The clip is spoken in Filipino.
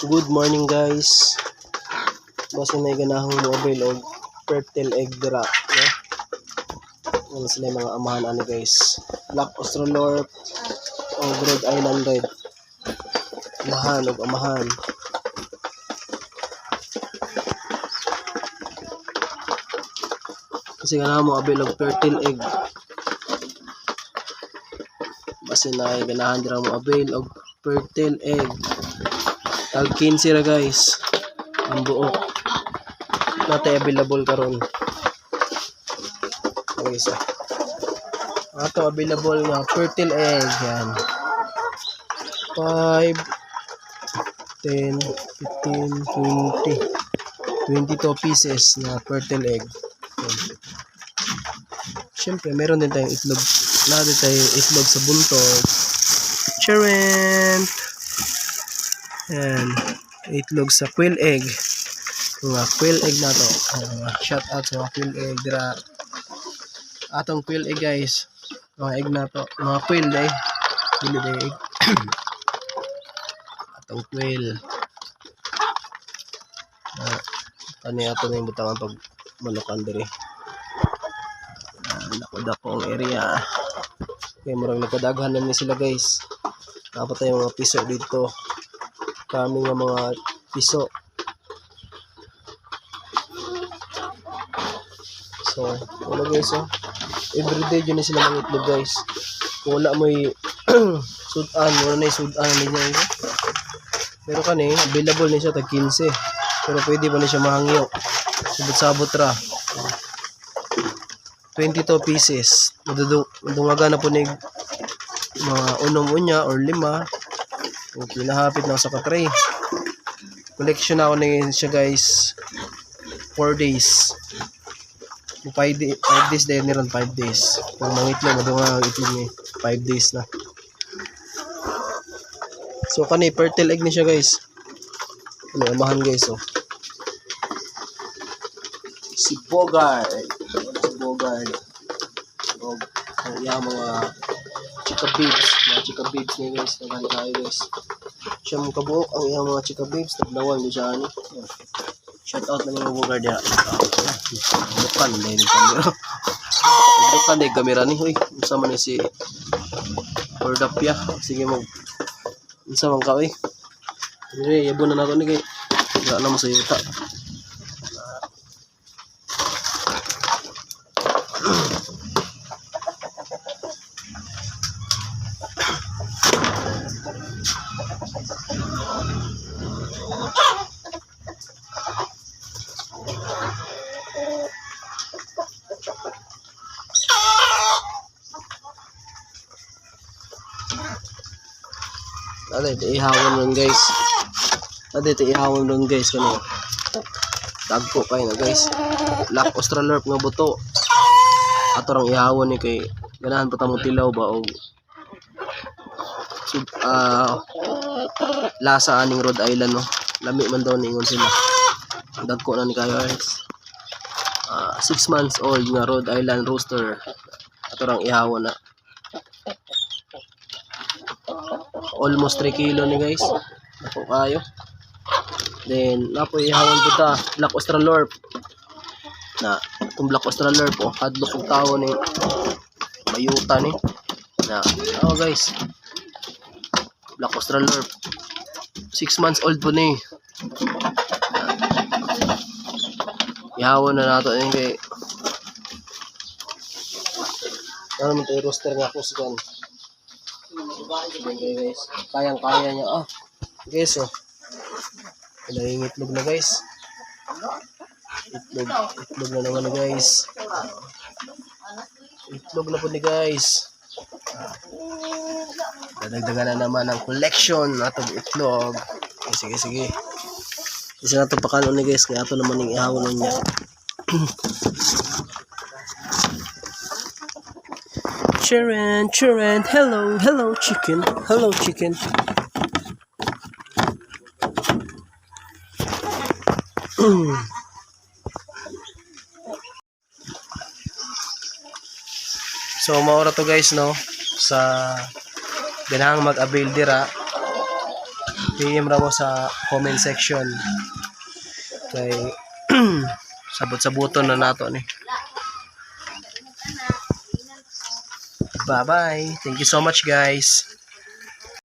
Good morning guys. Basta may ganahong mobile og fertile egg dira, no? Ano sila mga amahan ani guys. Black Australorp o Rhode Island Red. Amahan og amahan. Kasi ganahong mo avail og fertile egg. Basta na ganahan dira mo avail og fertile egg. Tag 15 ra guys. Ang buok. Natay available karon. Okay, so ato available nga fertile egg yan. 5 10 15 20 22 pieces na fertile egg. Siyempre meron din tayong itlog. Meron din tayong itlog sa buntog. Charent. Yan. Itlog sa quail egg. Mga quail egg na to. Shout out sa mga quail egg dira. Atong quail egg guys. Mga egg na to. Mga quail day. Quail egg. Atong quail. Ano ato na yung butangan pag malukan diri. Dako-dako ang area. Okay, murang nagkadaghan na sila guys. Dapat tayong mga piso dito. Kami nga mga piso. So, wala guys everyday yun na sila mga itlog guys. Kung wala mo sudan, wala na yung sudan niya. Pero kani, available na siya tag 15. Pero pwede pa na siya mahangyo. Sabot-sabot ra. 22 pieces. Madungaga na po ni mga unong unya or 5. Okay, nahapit na sa katray. Collection ako na siya guys. 4 days. 5 days dahil niron 5 days. Kung mangitlo, madunga ang itlog niya. 5 days na. So kani, fertile egg ni siya guys. Ano, amahan guys Si Bogard. Ang iya mga chika babes. Mga chika babes niya guys. Naghan tayo guys. Siya mong kabuok. Ang iya mga chika babes. Naglawan niya siya. Shout out na mga Bogard niya. Dukan dahil yung camera. Dukan dahil camera ni. Uy, sama ni si Cordapia. Sige mo. Isa man ka uy. Hindi, yabo na nato ni kay. Wala na mo sa yuta. Ito ihawon nun guys. Ito ihawon nun guys. Kano dagko kayo na guys. Black Australorp nga buto. Ato rang ihawon ni kay ganahan pa tamong tilaw ba o lasa aning Rhode Island no. Lami man daw ningon sila. Dagko na ni kayo guys. 6 months old nga Rhode Island rooster. Ato rang ihawon na. Almost 3 kilo ni guys. Ako kayo. Then napo ihawon ko ta Black Australorp. Na itong Black Australorp hadlok og tawo ni bayuta ni. Na guys. Black Australorp. 6 months old po ni. Ihawon na nato ni kay. Ano mo tayo rooster nga kusgan. Okay guys, kayang-kaya niya. Guys, yung itlog na guys. Itlog na naman guys. Itlog na po ni guys. Dadagdagan na naman ang collection atong itlog. Sige. Isa na ito pakanon ni guys, kaya ito naman yung ihawon niya. Children, hello chicken. So maura to guys no sa ganahang mag-avail dira PM ra mo sa comment section. Kay sabot-sabuton na nato ni. Bye-bye. Thank you so much, guys.